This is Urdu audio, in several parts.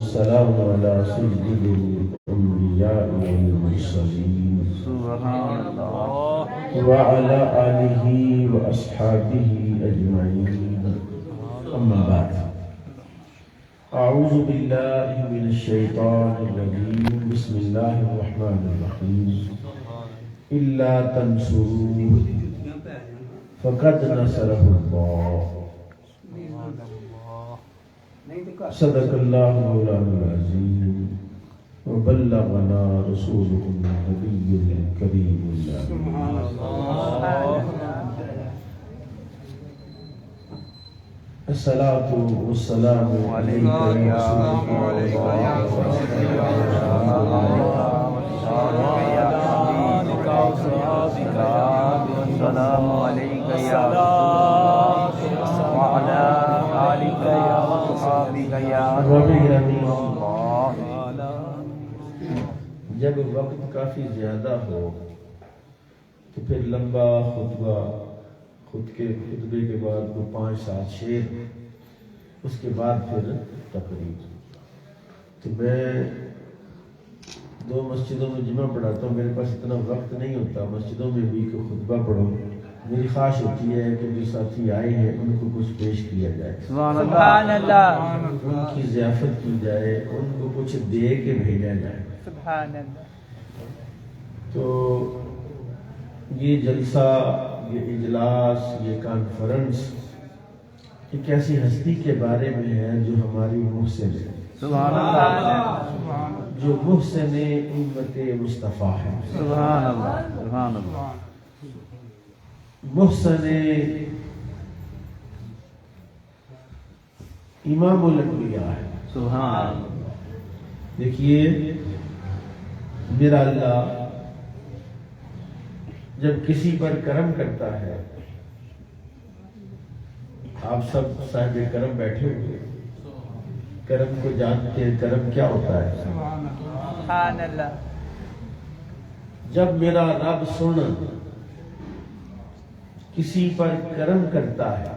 والسلام على سيد الأنبياء والمرسلين وعلى آله وأصحابه أجمعين أما بعد أعوذ بالله من الشيطان الرجيم بسم الله الرحمن الرحيم إلا تنصروه فقد نصره الله صدق الله مولانا العظيم وبلغنا رسوله النبي الكريم الصلاة والسلام عليك يا رسول السلام عليك يا وعلى آلك يا وصحبك يا الله. جب وقت کافی زیادہ ہو تو پھر لمبا خطبے کے بعد وہ 5-7 شعر، اس کے بعد پھر تقریر. تو میں 2 مسجدوں میں جمعہ پڑھاتا ہوں، میرے پاس اتنا وقت نہیں ہوتا مسجدوں میں بھی کہ خطبہ پڑھوں. میری خواہش ہوتی ہے کہ جو ساتھی آئے ہیں ان کو کچھ پیش کیا جائے، سبحان اللہ، ان کی ضیافت کی جائے، ان کو کچھ دے کے بھیجا جائے. سبحان اللہ. تو یہ جلسہ، یہ اجلاس، یہ کانفرنس ایک ایسی ہستی کے بارے میں ہے جو ہماری محسن ہے، سبحان اللہ، جو محسن امت مصطفیٰ ہے، سبحان اللہ، سبحان اللہ. محسن امام الانبیاء ہے. سبحان اللہ. دیکھیے میرا اللہ جب کسی پر کرم کرتا ہے، آپ سب صاحب کرم بیٹھے ہوئے، کرم کو جانتے ہیں کرم کیا ہوتا ہے. سبحان اللہ. جب میرا رب سن کسی پر کرم کرتا ہے،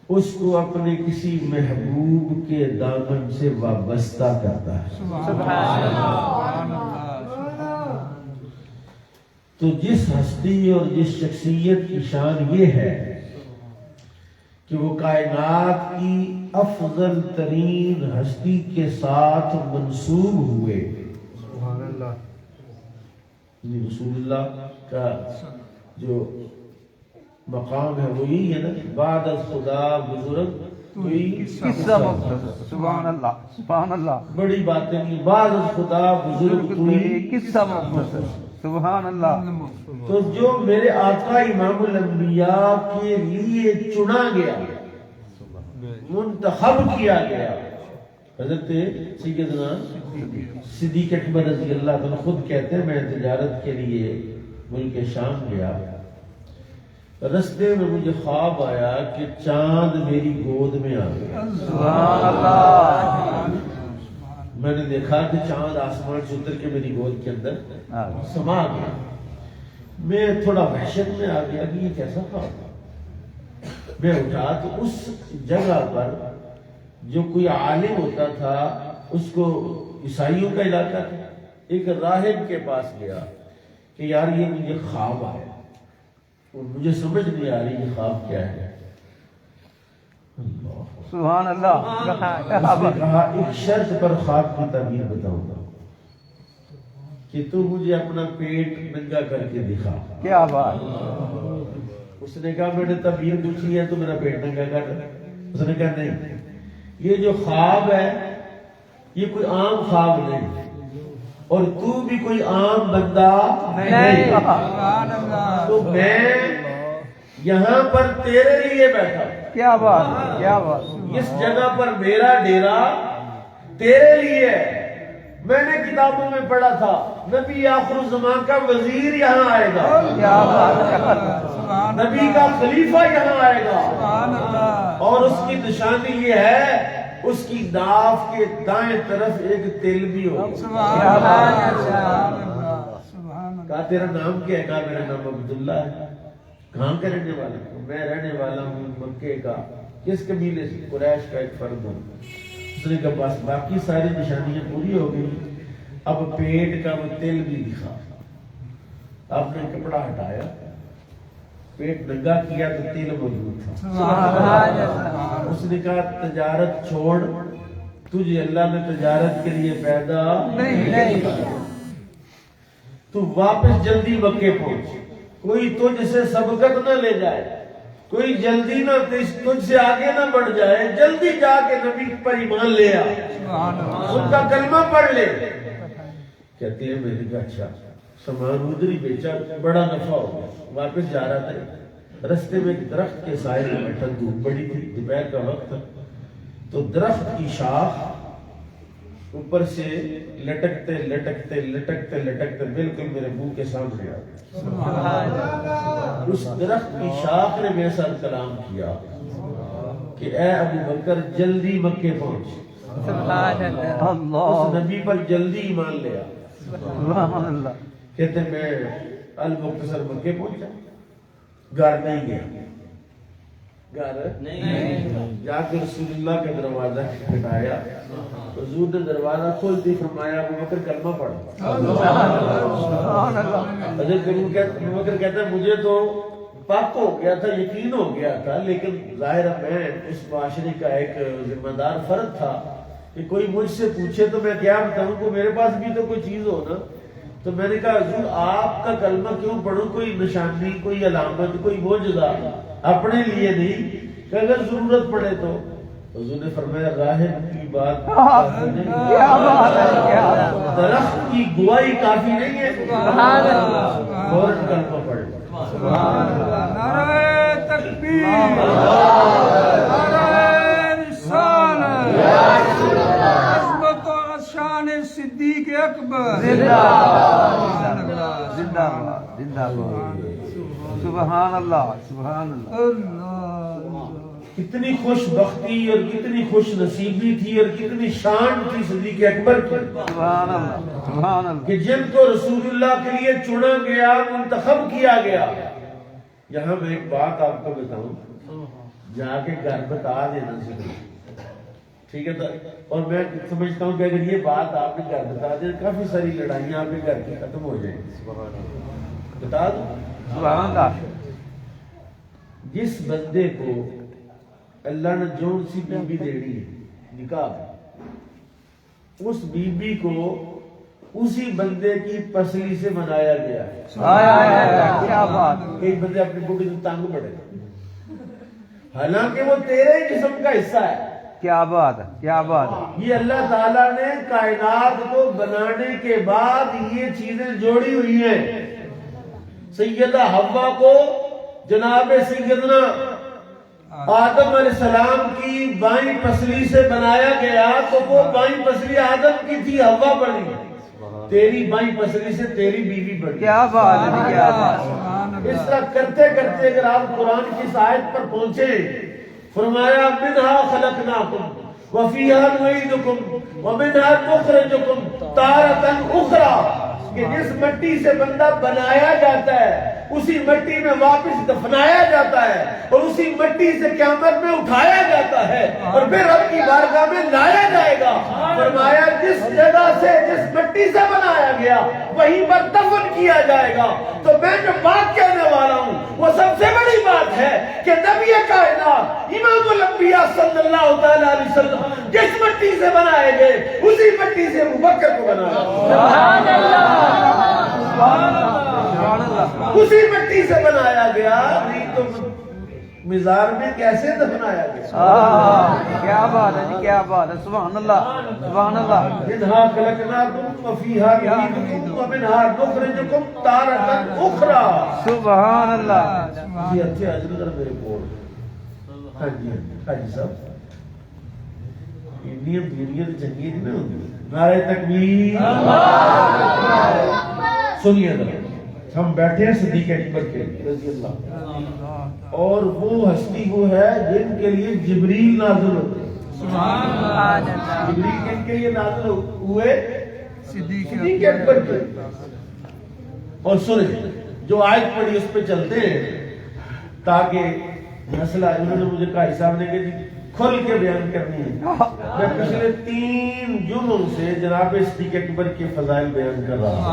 اس کو اپنے کسی محبوب کے دامن سے وابستہ کرتا ہے. سبحان اللہ. تو جس ہستی اور جس شخصیت کی شان یہ ہے کہ وہ کائنات کی افضل ترین ہستی کے ساتھ منسوب ہوئے. سبحان اللہ. رسول اللہ کا جو مقام ہے وہ یہی ہے نا، بعد از خدا بزرگ کوئی قصہ مختصر. سبحان اللہ، سبحان اللہ. بڑی باتیں نہیں، بعد از خدا بزرگ کوئی. قصہ مختصر. سبحان اللہ. تو جو میرے آقا امام الانبیاء کے لیے چنا گیا، منتخب کیا گیا، حضرت سیدنا صدیق اکبر رضی اللہ عنہ خود کہتے ہیں میں تجارت کے لیے ملک شام گیا، رستے میں مجھے خواب آیا کہ چاند میری گود میں آ گیا. سبحان اللہ. میں نے دیکھا کہ چاند آسمان سے اتر کے میری گود کے اندر سما گیا. میں تھوڑا وحشت میں آ گیا کہ یہ کیسا خواب. میں اٹھا تو اس جگہ پر جو کوئی عالم ہوتا تھا، اس کو عیسائیوں کا علاقہ تھا، ایک راہب کے پاس گیا کہ یار یہ مجھے خواب آیا اور مجھے سمجھ نہیں آ رہی یہ خواب کیا ہے. سبحان اللہ. اس نے کہا ایک شرط پر خواب کی تعبیر بتاؤں گا کہ تو مجھے اپنا پیٹ ننگا کر کے دکھا. کیا بات. اس نے کہا میں نے تعبیر پوچھی ہے تو میرا پیٹ ننگا کر. اس نے کہا نہیں، یہ جو خواب ہے یہ کوئی عام خواب نہیں، اور تو بھی کوئی عام بندہ نہیں. تو میں یہاں پر تیرے لیے بیٹھا. کیا بات، کیا بات. اس جگہ پر میرا ڈیرا تیرے لیے ہے. میں نے کتابوں میں پڑھا تھا نبی آخر الزمان کا وزیر یہاں آئے گا، کیا بات. نبی کا خلیفہ یہاں آئے گا، اور اس کی نشانی یہ ہے اس کی ناف کے دائیں طرف ایک تل بھی ہوگا. کہا تیرا نام کیا ہے؟ کہا میرا نام عبداللہ ہے. کہاں کا رہنے والا ہوں؟ میں رہنے والا ہوں مکے کا. کس قبیلے سے؟ قریش کا ایک فرد ہوں. اس نے کہا بس باقی ساری نشانیاں پوری ہو گئی، اب پیٹ کا وہ تل بھی دکھا۔ آپ نے کپڑا ہٹایا، پیٹ ننگا کیا تو تل موجود تھا۔ اس نے کہا تجارت چھوڑ، تجھے اللہ نے تجارت کے لیے پیدا نہیں کیا، تو واپس جلدی مکے پہنچ، کوئی تجھ سے سبقت نہ لے جائے، کوئی جلدی نہ تجھ سے آگے نہ بڑھ جائے، جلدی جا کے نبی پر ایمان لے آ، ان کا کلمہ پڑھ لے۔ کہتے ہیں میں نے کہا اچھا، سامان ادھر ہی بیچا، بڑا نفع ہو گیا۔ واپس جا رہا تھا، رستے میں ایک درخت کے سائے میں بیٹھا، دھوپ بڑی تھی، دوپہر کا وقت تھا، تو درخت کی شاخ اوپر سے لٹکتے لٹکتے لٹکتے لٹکتے بالکل میرے منہ کے سامنے آ گئی۔ اس درخت کی شاخ نے میرے ساتھ کلام کیا کہ اے ابو بکر جلدی مکے پہنچ، اس نبی پر جلدی ایمان لیا۔ کہتے میں المختصر مکے پہنچا، گھر نہیں گیا، گھر جا کے رسول اللہ کا دروازہ کھٹکایا، حضور نے دروازہ کھولتے فرمایا ابو بکر کلمہ پڑھا۔ حضرت ابو بکر کہتا ہے مجھے تو پاک ہو گیا تھا، یقین ہو گیا تھا، لیکن ظاہر میں اس معاشرے کا ایک ذمہ دار فرد تھا کہ کوئی مجھ سے پوچھے تو میں کیا بتاؤں کہ میرے پاس بھی تو کوئی چیز ہو نا۔ تو میں نے کہا حضور آپ کا کلمہ کیوں پڑھوں، کوئی نشانی، کوئی علامت، کوئی معجزہ، اپنے لیے نہیں کہ اگر ضرورت پڑے تو۔ حضور نے فرمایا راہب کی بات درخت کی گواہی کافی نہیں ہے، فوراً کلمہ پڑھ۔ نعرہ تکبیر، نعرہ رسالت، عظمت و شان صدیق اکبر، زندہ باد، زندہ باد، سبحان اللہ، سبحان اللہ۔ کتنی خوش بختی اور کتنی خوش نصیبی تھی اور کتنی شان تھی صدیق اکبر کی، سبحان اللہ، سبحان اللہ، کہ جن کو رسول اللہ کے لیے چنا گیا، منتخب کیا گیا۔ یہاں میں ایک بات آپ کو بتاؤں، جا کے گھر بتا دینا ضروری، ٹھیک ہے؟ اور میں سمجھتا ہوں کہ اگر یہ بات آپ نے گھر بتا دیں، کافی ساری لڑائیاں آپ کے گھر کی ختم ہو جائیں گی۔ بتا دو، سبحان اللہ۔ جس بندے کو اللہ نے جون سی بی بی دینی ہے نکاح، اس بی بی کو اسی بندے کی پسلی سے بنایا گیا ہے۔ کیا بات، کئی بندے اپنی بوٹی سے تنگ پڑے، حالانکہ وہ تیرے جسم کا حصہ ہے۔ کیا بات ہے، کیا بات ہے۔ یہ اللہ تعالیٰ نے کائنات کو بنانے کے بعد یہ چیزیں جوڑی ہوئی ہیں۔ سیدہ حوا کو جناب سیدنا آدم علیہ السلام کی بائیں پسلی سے بنایا گیا، تو وہ بائیں پسلی آدم کی تھی، حوا بنی، تیری بائیں پسلی سے تیری بیوی بنی۔ کیا بات ہے، کیا بات۔ اس طرح کرتے کرتے اگر آپ قرآن کی اس آیت پر پہنچے، فرمایا منہا خلقناکم وفیہا نعیدکم ومنہا نخرجکم تارۃ اخری، کہ جس مٹی سے بندہ بنایا جاتا ہے اسی مٹی میں واپس دفنایا جاتا ہے، اور اسی مٹی سے قیامت میں اٹھایا جاتا ہے اور پھر رب کی بارگاہ میں لایا جائے گا۔ فرمایا جس جگہ سے، جس مٹی سے بنایا گیا وہیں پر دفن کیا جائے گا۔ تو میں جو بات کہنے والا ہوں وہ سب سے بڑی بات ہے کہ نبی کائنات امام الانبیاء صلی اللہ تعالی علیہ وسلم جس مٹی سے بنائے گئے اسی مٹی سے ابوبکر کو بنایا، اسی مٹی سے بنایا گیا، نہیں تو مزار میں کیسے دفنایا گیا؟ کیا بات ہے جی، کیا بات ہے، سبحان اللہ، سبحان اللہ۔ منہا خلقناکم وفیہا نعیدکم ومنہا نخرجکم تارۃ اخری۔ سبحان اللہ۔ یہ اچھے حضرت میرے کو، ہاں جی حاجی صاحب، انڈین دنیا چنگی نہیں ہوتی۔ نعرہ تکبیر، سنیے ذرا، ہم بیٹھے ہیں صدیق اکبر کے رضی اللہ، اور وہ ہستی وہ ہے جن کے لیے جبریل نازل ہوتے ہیں۔ جبریل کن کے لیے نازل ہوئے؟ صدیق اکبر کے۔ اور سنیں جو آیت پڑھی اس پہ چلتے ہیں تاکہ مسئلہ، انہوں نے مجھے کہا صاحب نے کہ کھل کے بیان کرنی ہے. میں پچھلے 3 جمعوں سے جناب صدیق اکبر کے فضائل بیان کر رہا ہوں.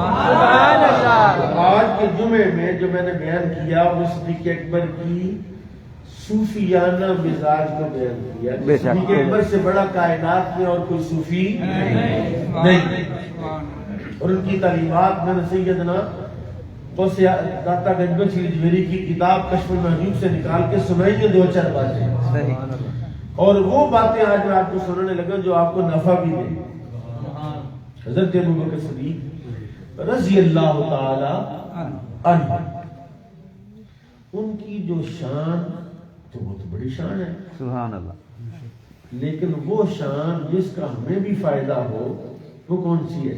آج کے جمعے میں جو میں نے بیان کیا وہ صدیق اکبر کی صوفیانہ مزاج کو بیان کیا. صدیق اکبر سے بڑا کائنات میں اور کوئی صوفی نہیں. اور ان کی تعلیمات میں نے سیدنا غوث داتا گنج بخش اجمیری کی کتاب کشف المحجوب سے نکال کے سنائی ہیں 2-4 باتیں. اور وہ باتیں آج میں آپ کو سنانے لگا جو آپ کو نفع بھی دیں. حضرت ابوبکر صدیق رضی اللہ تعالی عنہ، ان کی جو شان تو بہت بڑی شان ہے سبحان اللہ. لیکن وہ شان جس کا ہمیں بھی فائدہ ہو وہ کون سی ہے؟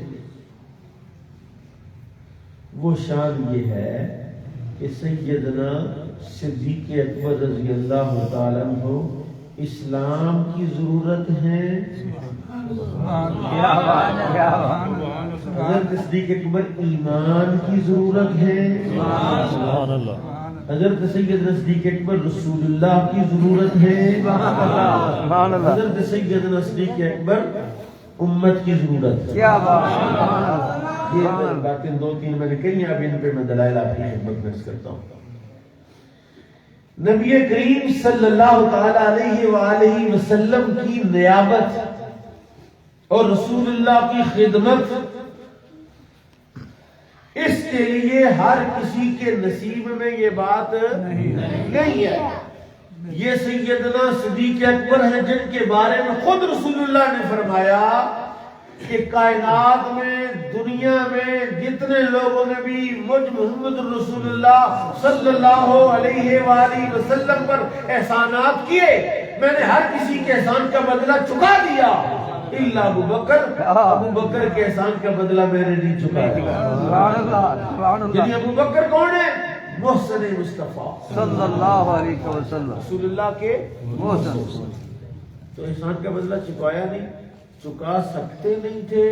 وہ شان یہ ہے کہ سیدنا صدیق اکبر رضی اللہ تعالیٰ عنہ اسلام کی ضرورت ہے. حضرت صدیق اکبر ایمان کی ضرورت ہے. حضرت سیدنا صدیق اکبر رسول اللہ کی ضرورت ہے. حضرت سیدنا صدیق اکبر امت کی ضرورت ہے. یہ باتیں 2-3 میں نے کہی ہیں، اب ان پہ میں دلائل آپ کی خدمت میں کرتا ہوں. نبی کریم صلی اللہ تعالی علیہ وآلہ وسلم کی نیابت اور رسول اللہ کی خدمت، اس کے لیے ہر کسی کے نصیب میں یہ بات نہیں ہے. یہ سیدنا صدیق اکبر ہیں جن کے بارے میں خود رسول اللہ نے فرمایا کہ کائنات میں دنیا میں جتنے لوگوں نے بھی مجھ محمد رسول اللہ صلی اللہ علیہ وآلہ وسلم پر احسانات کیے، میں نے ہر کسی کے احسان کا بدلہ چکا دیا الا ابو بکر. ابو بکر کے احسان کا بدلہ میں نے نہیں چکا دیا. یعنی ابو بکر کون ہے؟ محسن مصطفیٰ صلی اللہ علیہ وسلم، رسول اللہ کے محسن. تو احسان کا بدلہ چکایا نہیں، چکا سکتے نہیں تھے.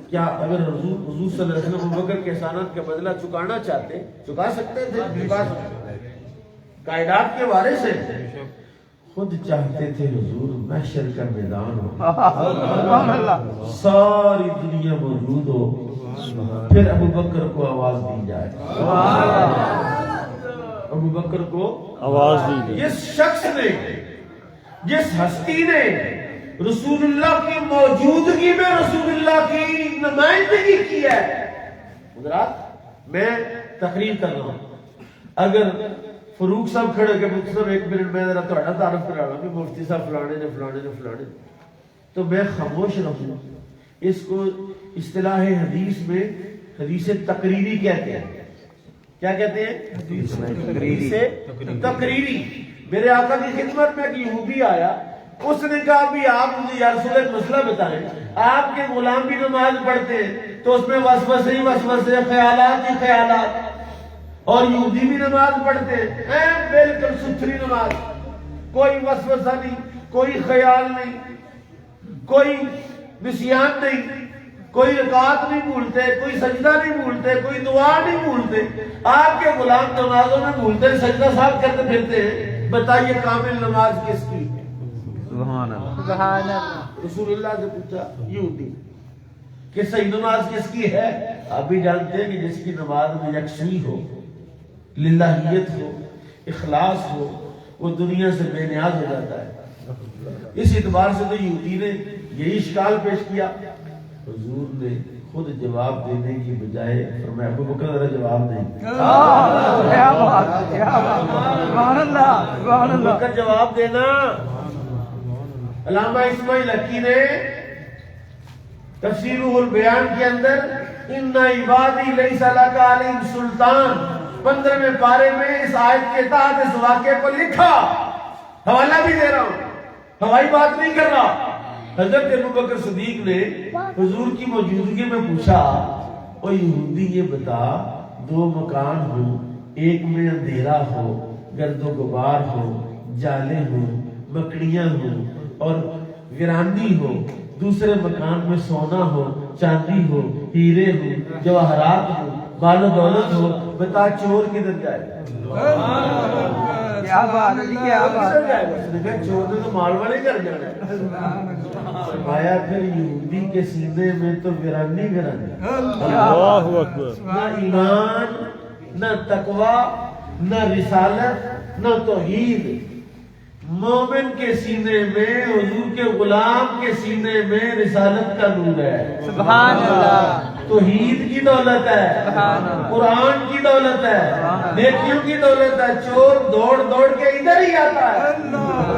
کیا اگر حضور صلی اللہ علیہ وسلم ابو بکر کے احسانات کا بدلہ چکانا چاہتے چکا سکتے تھے؟ چکا سکتے. کائنات کے وارث ہیں، خود چاہتے تھے حضور محشر کا میدان ہو، ساری دنیا موجود ہو، پھر ابو بکر کو آواز دی جائے. ابو بکر کو آواز دی جائے. جس شخص نے، جس ہستی نے رسول اللہ کی موجودگی میں رسول اللہ کی نمائندگی کی ہے. حضرات میں تقریر کر رہا ہوں، اگر فاروق صاحب کھڑے کہ مفتی صاحب 1 منٹ میں ذرا تھوڑا تعارف کرا رہا ہوں کہ مفتی صاحب فلانے نے فلانے نے فلانے، تو میں خاموش رہوں. اس کو اصطلاح حدیث میں حدیث تقریری کہتے ہیں. کیا کہتے ہیں؟ حدیث تقریری. میرے آقا کی خدمت میں ایک یہودی آیا، اس نے کہا بھی آپ مجھے یا رسول اللہ مسئلہ بتائیں، آپ کے غلام بھی نماز پڑھتے ہیں تو اس میں وسوسے ہی وسوسے، خیالات ہی خیالات، اور یہودی بھی نماز پڑھتے ہیں بالکل ستھری نماز، کوئی وسوسہ نہیں، کوئی خیال نہیں، کوئی نسیان نہیں، کوئی رکعت نہیں بھولتے، کوئی سجدہ نہیں بھولتے، کوئی دعا نہیں بھولتے. آپ کے غلام نمازوں میں بھولتے ہیں، سجدہ صاحب کرتے پھرتے ہیں. بتائیے کامل نماز کس کی ہے؟ سبحان اللہ. سبحان اللہ. رسول اللہ سے پوچھا یہودی کہ صحیح نماز کس کی ہے؟ آپ بھی جانتے ہیں کہ جس کی نماز میں یکسوئی ہو، للہیت ہو، اخلاص ہو، وہ دنیا سے بے نیاز ہو جاتا ہے. اس اعتبار سے تو یہودی نے یہی اشکال پیش کیا. حضور نے خود جواب دینے کی بجائے فرمایا ابو بکر ذرا جواب دیں. کیا بات، کیا بات. سبحان اللہ، سبحان ابو اللہ. بکر جواب دینا. علامہ اسماعیل حقی نے تفسیر البیان کے اندر ان عبادی لیس لک علیہم سلطان 15ویں پارے میں اس آیت کے تحت اس واقعے کو لکھا. حوالہ بھی دے رہا ہوں، ہوائی بات نہیں کر رہا. حضرت ابوبکر صدیق نے حضور کی موجودگی میں پوچھا، او یہودی یہ بتا 2 مکان ہو، ایک میں اندھیرا ہو، گرد و غبار ہو، جالے ہوں، مکڑیاں ہوں اور ویرانی ہو، دوسرے مکان میں سونا ہو، چاندی ہو، ہیرے ہو، جواہرات ہو، مال و دولت ہو، بتا چور کدھر جائے گا؟ کیا بات ہے جی، کیا بات کدھر ہے. جائے گا؟ اس نے کہا چور نے تو مال والے گھر جانا ہے. فرمایا پھر یہودی کے سینے میں تو ویرانی ویرانی، نہ ایمان، نہ تقوی، نہ رسالت، نہ توحید. مومن کے سینے میں، حضور کے غلام کے سینے میں رسالت کا نور ہے، سبحان اللہ. توحید کی دولت ہے، قرآن کی دولت ہے، نیکیوں کی دولت ہے. چور دوڑ دوڑ کے ادھر ہی آتا ہے،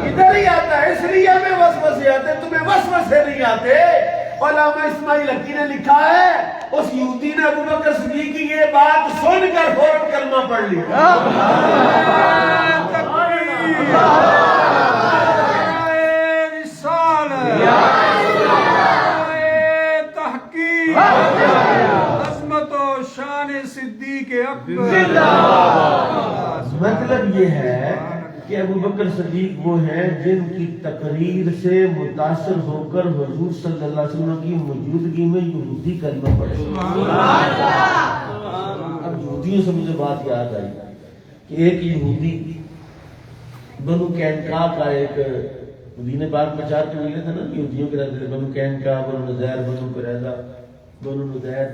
ادھر ہی آتا ہے. اس لیے ہمیں وسوسے آتے، تمہیں وسوسے نہیں آتے. علامہ اسماعیل حقی نے لکھا ہے اس یہودی نے ابوبکر صدیق کی یہ بات سن کر فوراً کلمہ پڑھ لیا. عظمت و شان صدیق اکبر. مطلب یہ ہے کہ ابوبکر صدیق وہ ہیں جن کی تقریر سے متاثر ہو کر حضور صلی اللہ علیہ وسلم کی موجودگی میں یہودی کلمہ پڑھے. اب یہودیوں سے مجھے بات یاد آئی کہ ایک یہودی بنو کینکا کا ایک مدینہ پاک میں 4 قبیلے تھے نا یہودیوں کے رہتے تھے، بنو کینکا، بنو نذیر، بنو قریظہ، بنو نذیر.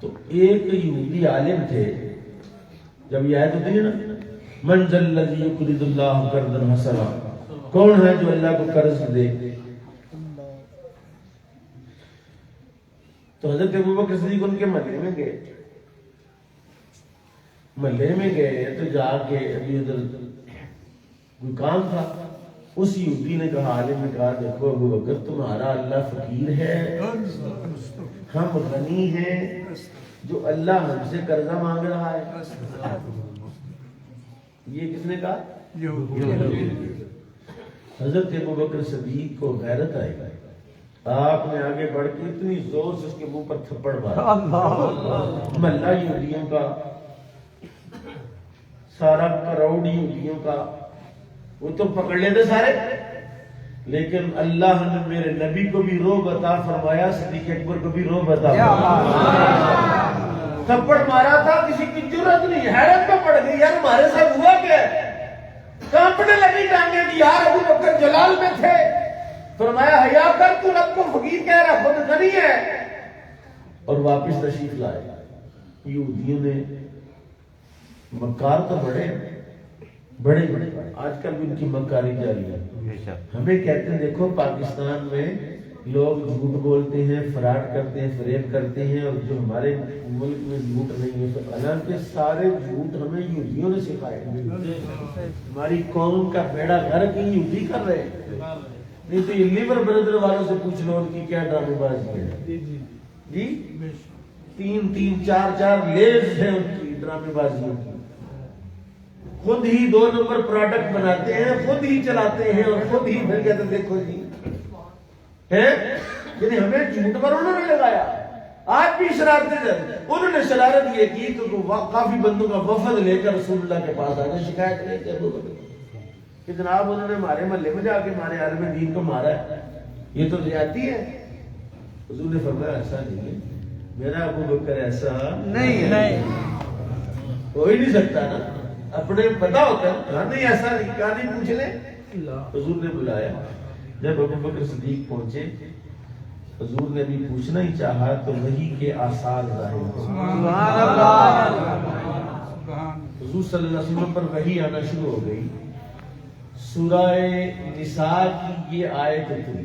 تو ایک یہودی عالم تھے. جب یہ آیت ہوتی ہے نا من ذا الذی یقرض اللہ قرضا حسنا، کون ہے جو اللہ کو قرض دے؟ تو حضرت ابوبکر صدیق ان کے محلے میں گئے. محلے میں گئے تو جا کے ابھی ادھر کوئی کام تھا. اس یہودی نے کہا، عالم نے کہا، دیکھو ابوبکر تمہارا اللہ فقیر ہے، ہم غنی ہیں، جو اللہ ہم سے قرضہ مانگ رہا ہے. یہ کس نے کہا؟ حضرت ابوبکر صدیق کو غیرت آئی. آپ نے آگے بڑھ کے اتنی زور سے اس کے منہ پر تھپڑ مارا. محلہ یہودیوں کا، سارا کراؤڈ یہودیوں کا، وہ تو پکڑ لیتے سارے. لیکن اللہ نے میرے نبی کو بھی روب عطا فرمایا، صدیق اکبر کو بھی روب عطا فرمایا. تھپڑ مارا تھا، کسی کی جرت نہیں، حیرت میں پڑ گئی، یار ہمارے ساتھ ہوا کیا؟ کانپنے لگی ٹانگیں کہ یار ابوبکر جلال میں تھے. فرمایا حیا کر، تو رب کو فقیر کہہ رہا، خود غنی ہے. اور واپس تشریف لائے. یہودیوں نے مکار تو بڑے بڑے بڑے، آج کل بھی ان کی مکاری جاری ہے. ہمیں کہتے ہیں دیکھو پاکستان میں لوگ جھوٹ بولتے ہیں، فراڈ کرتے ہیں، فریب کرتے ہیں، اور جو ہمارے ملک میں جھوٹ نہیں ہے. حالانکہ سارے جھوٹ ہمیں یہودیوں نے سکھائے. ہماری قوم کا بیڑا غرق ہی یہودی کر رہے ہیں. نہیں تو یہ لیور بردر والوں سے پوچھ لو ان کی کیا ڈرامے بازی ہے. جی 3 4 لیز ہیں ان کی ڈرامے بازیوں کی. خود ہی 2 نمبر پروڈکٹ بناتے ہیں، خود ہی چلاتے ہیں، اور خود ہی پھر کہتے ہیں دیکھو جی ہے. یعنی ہمیں جھوٹ پر انہوں نے لگایا. آج بھی شرارتیں جاتے. انہوں نے شرارت یہ کی تو کافی بندوں کا وفد لے کر رسول اللہ کے پاس آ گئے، شکایت لے کے کہ جناب انہوں نے ہمارے محلے میں جا کے ہمارے عالم دین کو مارا ہے، یہ تو زیادتی ہے. حضور نے فرمایا ایسا نہیں ہے، میرا ابوبکر ایسا نہیں ہو ہی نہیں سکتا نا. اپنے پتا ہوتا ہے کہاں نہیں ایسا نہیں، کہاں نہیں پوچھ لیں. حضور نے بلایا. جب ابوبکر صدیق پہنچے، حضور نے بھی پوچھنا ہی چاہا تو وحی کے آثار ظاہر ہوئے. حضور صلی اللہ علیہ وسلم پر وحی آنا شروع ہو گئی. سورہ نساء کی یہ آیت تھی،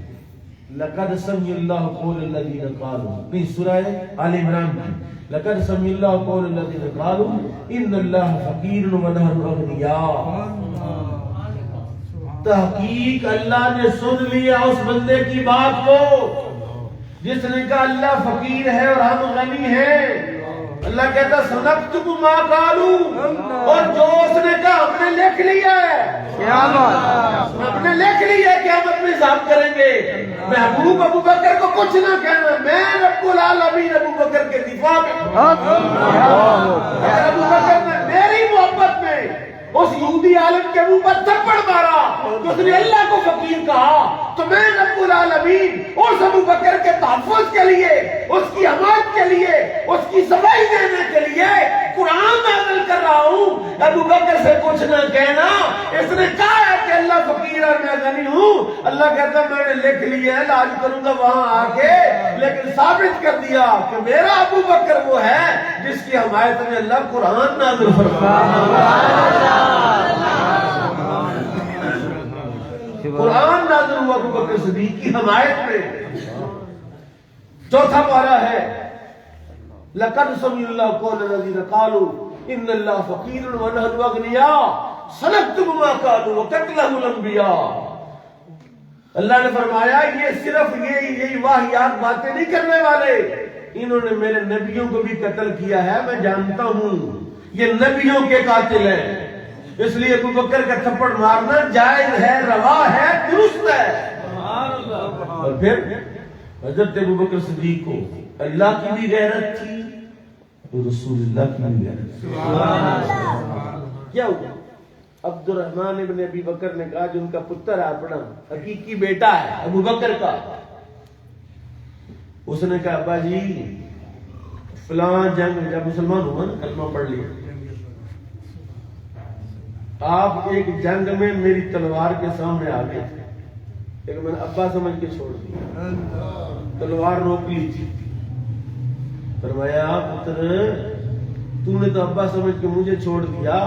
لقد سمع اللہ قول الذین قالوا، نہیں سورہ آل عمران کی، لقد سمع اللہ قول الذین قالوا ان اللہ فقیر ونحن اغنیاء. تحقیق اللہ نے سن لیا اس بندے کی بات کو جس نے کہا اللہ فقیر ہے اور ہم غنی ہیں. اللہ کہتا سنکتب ما قالوا، اور جو اس نے کہا ہم نے لکھ لیا ہے. کیا بات، ہم نے لکھ لیا ہے، قیامت میں حساب کریں گے. محبوب ابوبکر کو کچھ نہ کہنا، میں رب العالمین ابوبکر کے دفاع میں. اگر ابوبکر نے میری محبت میں اس یہودی عالم کے منہ پر تھپڑ مارا تو اس نے اللہ کو فقیر کہا، تو میں رب العالمین اس ابو بکر کے تحفظ کے لیے، اس کی حمایت کے لیے، اس کی صفائی دینے کے لیے قرآن نازل کر رہا ہوں۔ ابو بکر سے کچھ نہ کہنا، اس نے کہا ہے کہ اللہ فقیر اور میں غنی ہوں، اللہ کہتا میں نے لکھ لیا ہے، لاج کروں گا وہاں آ کے، لیکن ثابت کر دیا کہ میرا ابو بکر وہ ہے جس کی حمایت میں اللہ قرآن نازل فرمایا۔ قرآن نازل ہوا ابو بکر صدیق کی حمایت میں۔ چوتھا پارہ ہے لَقَدْ سَمِعَ اللَّهُ قَوْلَ الَّذِينَ قَالُوا إِنَّ اللَّهَ فَقِيرٌ وَنَحْنُ أَغْنِيَاءُ سَنَكْتُبُ مَا قَالُوا وَقَتْلَهُمُ الْأَنْبِيَاءُ۔ اللہ نے فرمایا یہ صرف یہی واہیات باتیں نہیں کرنے والے، انہوں نے میرے نبیوں کو بھی قتل کیا ہے، میں جانتا ہوں یہ نبیوں کے قاتل ہیں، اس لیے ابو بکر کا تھپڑ مارنا جائز ہے، روا ہے، درست ہے۔ اور پھر حضرت ابو بکر صدیق کو اللہ کی بھی غیرت تھی اور رسول اللہ کی بھی غیرت تھی۔ کیا ہوا؟ عبد الرحمن ابن ابی بکر نے کہا جو ان کا پتر ہے، اپنا حقیقی بیٹا ہے ابو بکر کا، اس نے کہا ابا جی فلاں جنگ، جب مسلمان ہوا نا کلمہ پڑھ لیا، آپ ایک جنگ میں میری تلوار کے سامنے آ گئے تھے، لیکن میں نے ابا سمجھ کے چھوڑ دیا، تلوار روک لی تھی۔ فرمایا پتر تو نے تو ابا سمجھ کے مجھے چھوڑ دیا،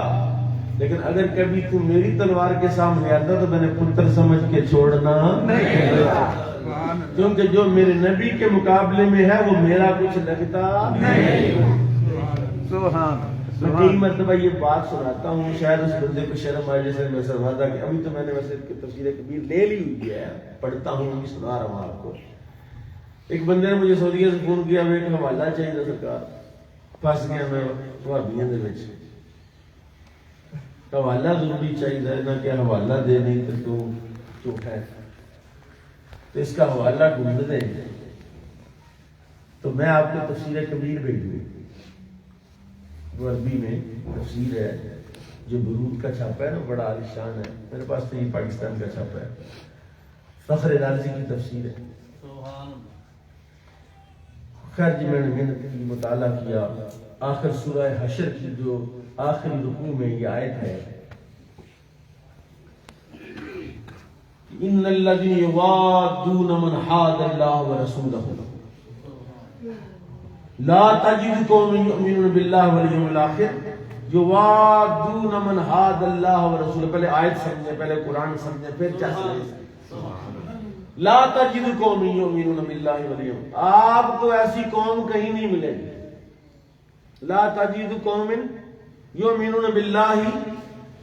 لیکن اگر کبھی تو میری تلوار کے سامنے آتا تو میں نے پتر سمجھ کے چھوڑنا نہیں، کیونکہ جو میرے نبی کے مقابلے میں ہے وہ میرا کچھ لگتا نہیں۔ میں کئی مرتبہ یہ بات سناتا ہوں، شاید اس بندے کو شرم آئے، جیسے میں سرماتا کہ ابھی تو میں نے ویسے تفسیر کبیر لے لی ہوئی ہے، پڑھتا ہوں، سنا رہا ہوں آپ کو۔ ایک بندے نے مجھے سعودیہ سے فون کیا، میں ایک حوالہ چاہیے سرکار، پھنس گیا میں وہابیاں دے وچ، حوالہ ضروری چاہیے نہ کہ حوالہ دے نہیں تو جھوٹا ہے، تو اس کا حوالہ ڈھونڈ دیں۔ تو میں آپ کو تفسیر کبیر بھیج دوں، وہ عربی میں تفسیر ہے، جو برود کا چھاپا ہے نا، بڑا عالیشان ہے، میرے پاس تو یہ پاکستان کا چھاپا ہے، فخر رازی کی تفسیر ہے۔ خیر جی میں نے محنت کی، مطالعہ کیا، آخر سورہ حشر کی جو آخری رکوع میں یہ آیت ہے، ان الذین یوادون من حاد اللہ ورسولہ لا تجد قوم یؤمنون باللہ والیوم الآخر یوادون من حاد اللہ ورسولہ۔ پہلے آیت سمجھیں، پہلے قرآن سمجھیں، پھر کیا سمجھیں؟ لا تجد قوم یؤمنون باللہ والیوم، آپ کو ایسی قوم کہیں نہیں ملے گی۔ لا تجد قوم یؤمنون باللہ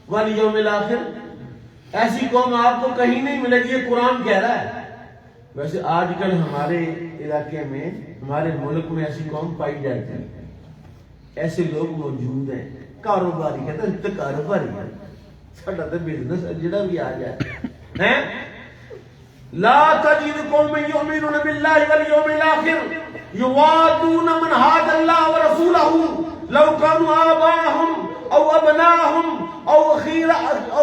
والیوم الآخر، ایسی قوم آپ کو کہیں نہیں ملے گی، یہ قرآن کہہ رہا ہے۔ ویسے آج کل ہمارے علاقے میں، ہمارے ملک میں ایسی قوم پائی جاتی ہے، ایسے لوگ موجود ہیں، کاروباری، کہتے ہیں تو کاروباری ہے، ساڈا تو بزنس ہے جڑا بھی آ جائے ہیں۔ لا تجد قوم یؤمنون باللہ والیوم الآخر یوادون من حاد اللہ ورسولہ لو کانوا آباءہم او ابناءہم او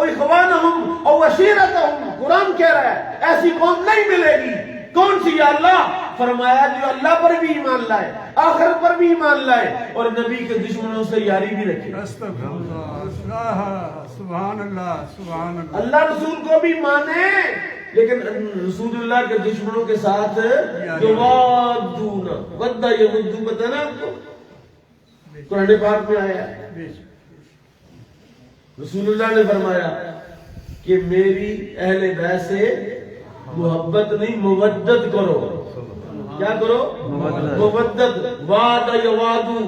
اخوانہم او عشیرتہم۔ قرآن کہہ رہا ہے ایسی قوم نہیں ملے گی۔ کون سی؟ یا اللہ فرمایا جو اللہ پر بھی ایمان لائے، آخرت پر بھی ایمان لائے، اور نبی کے دشمنوں سے یاری بھی رکھے۔ استغفر اللہ، سبحان اللہ، سبحان اللہ۔ اللہ رسول کو بھی مانے، لیکن رسول اللہ کے دشمنوں کے ساتھ یوادون، ودّ یود، پتہ نا آپ کو، قرآن پاک میں آیا ہے۔ رسول اللہ نے فرمایا کہ میری اہل بیت سے محبت نہیں مودت کرو۔ کیا کرو؟ مودت، وعد یوادو،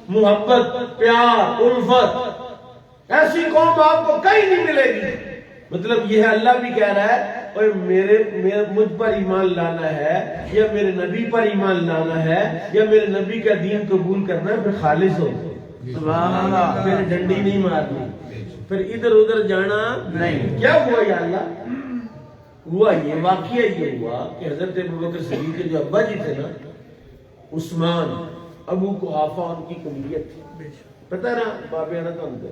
محبت، پیار، الفت۔ ایسی قوم آپ کو کہیں نہیں ملے گی۔ مطلب یہ ہے اللہ بھی کہہ رہا ہے اور مجھ پر ایمان لانا ہے، یا میرے نبی پر ایمان لانا ہے، یا میرے نبی کا دین قبول کرنا ہے، پھر خالص ہو، سبحان اللہ، پھر ڈنڈی نہیں مارنی، پھر ادھر ادھر جانا نہیں۔ کیا ہوا یا اللہ؟ ہوا یہ واقعہ یہ ہوا کہ حضرت ابوبکر صدیق کے جو ابا جی تھے نا، عثمان ابو قحافہ، ان کی کنیت تھی، پتہ نا بابے نا تو اندر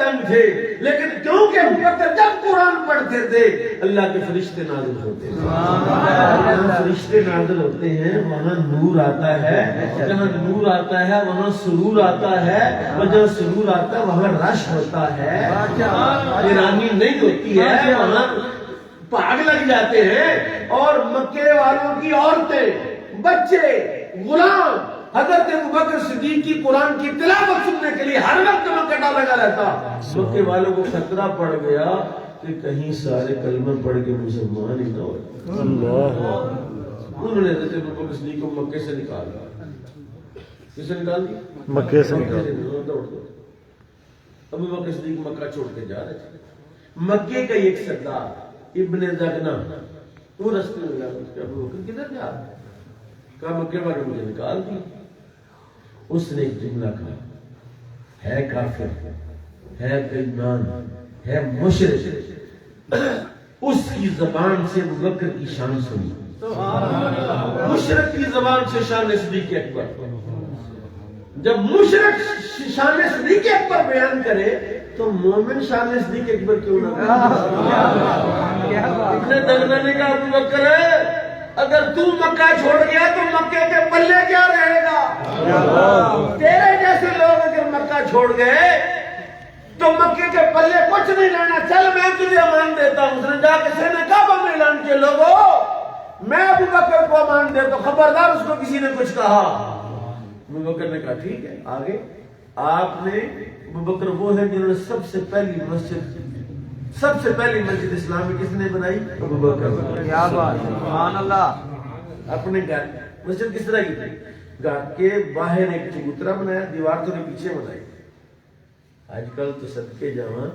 تنگ تھے، لیکن کیونکہ ابو بکر جب قرآن پڑھتے تھے اللہ کے فرشتے نازل ہوتے ہیں، جہاں فرشتے نازل ہوتے ہیں وہاں نور آتا ہے، جہاں نور آتا ہے وہاں سرور آتا ہے، اور جہاں سرور آتا ہے وہاں رش ہوتا ہے، ویرانی نہیں ہوتی ہے، وہاں پاگ لگ جاتے ہیں۔ اور مکے والوں کی عورتیں، بچے، غلام حضرت ابوبکر صدیق کی قرآن کی تلاوت سننے کے لیے ہر وقت مکہ لگا رہتا۔ مکے والوں کو خطرہ پڑ گیا کہ کہیں سارے کلمہ پڑھ کے مسلمان ہی نہ ہو۔ انہوں نے حضرت ابوبکر صدیق کو مکے سے نکالا۔ کس سے نکال دیا؟ مکے سے نکالا۔ ابوبکر صدیق مکہ چھوڑ کے جا رہے تھے۔ مکے کا ایک سردار ابن دغنہ وہ رستے میں گیا، ابوبکر کدھر جا رہا ہے؟ کہا مکے والے مجھے نکال دی۔ اس نے ایک جملہ کہا، ہے کافر، ہے بےایمان، ہے مشرک، اس کی زبان سے ابوبکر کی شان سنی۔ مشرک کی زبان سے شان صدیق اکبر، جب مشرک شان صدیق اکبر بیان کرے تو مومن شان صدیق اکبر کیوں نہ کرے؟ ابن دغنہ نے کہا ابوبکر اگر تو مکہ چھوڑ گیا تو مکے کے پلے کیا رہے گا؟ تیرے جیسے لوگ اگر مکہ چھوڑ گئے تو مکے کے پلے کچھ نہیں رہنا، چل میں تجھے امان دیتا ہوں۔ اس نے جا کے سینے کعبہ میں اعلان کیا، لوگوں میں ابوبکر کو امان دیتا ہوں، خبردار اس کو کسی نے کچھ کہا۔ ابوبکر نے کہا ٹھیک ہے۔ آگے آپ نے ابوبکر وہ ہے جنہوں نے سب سے پہلی مسجد اسلام میں کس نے بنائی؟ ابوبکر۔ کیا بات ہے، سبحان اللہ۔ اپنے گھر مسجد کس طرح کی تھی؟ گھر کے باہر ایک چبوترا بنایا، دیوار تو پیچھے بنائی۔ آج کل تو صدقے جاواں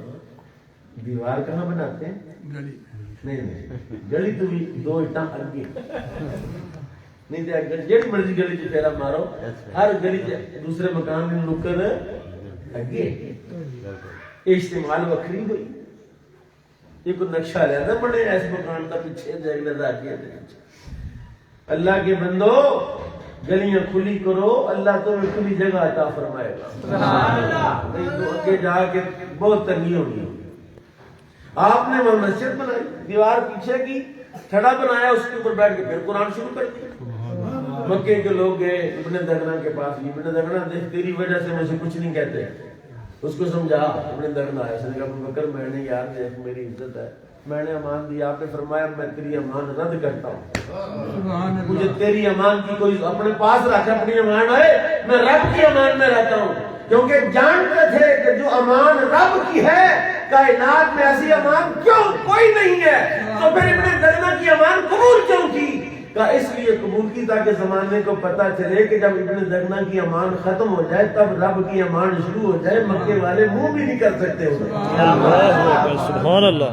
دیوار کہاں بناتے ہیں؟ گلی نہیں، گلی تو بھی دو اٹاں اگے نہیں دے، جیڑی مرضی گلی چ پھیرا مارو، ہر گلی دوسرے مکان میں نکر اگے استعمال وکری ہوئی۔ یہ کوئی نقشہ لیا نہ بنے ایس مکان کا پیچھے جائے لگا کے۔ اللہ کے بندو گلیاں کھلی کرو، اللہ تمہیں کھلی جگہ عطا فرمائے گا۔ سبحان اللہ۔ نہیں تو آگے جا کے بہت تنگی ہونی۔ آپ نے وہ مسجد بنائی، دیوار پیچھے کی، تھڑا بنایا، اس کے اوپر بیٹھ کے پھر قرآن شروع کر دیا۔ مکے کے لوگ گئے ابن دغنہ کے پاس، ابن دغنہ دیکھ تیری وجہ سے مجھے کچھ نہیں کہتے، اس کو سمجھا۔ ابن دغنہ آیا، اس نے کہا ابوبکر میں نے یار دیکھ میری عزت ہے، میں نے امان دیا، آپ نے فرمایا میں تیری امان رد کرتا ہوں، مجھے تیری امان کی کوئی اپنے پاس رکھ، اپنی امان ہے، میں رب کی امان میں رہتا ہوں، کیونکہ جانتے تھے کہ جو امان رب کی ہے کائنات میں ایسی امان کیوں کوئی نہیں ہے، تو پھر ابن دغنہ کی امان قبول کیوں کی؟ کہا اس لیے قبول کی تاکہ زمانے کو پتہ چلے کہ جب ابن دغنہ کی امان ختم ہو جائے تب رب کی امان شروع ہو جائے، مکے والے منہ بھی نہیں کر سکتے ہوگا۔ سبحان اللہ۔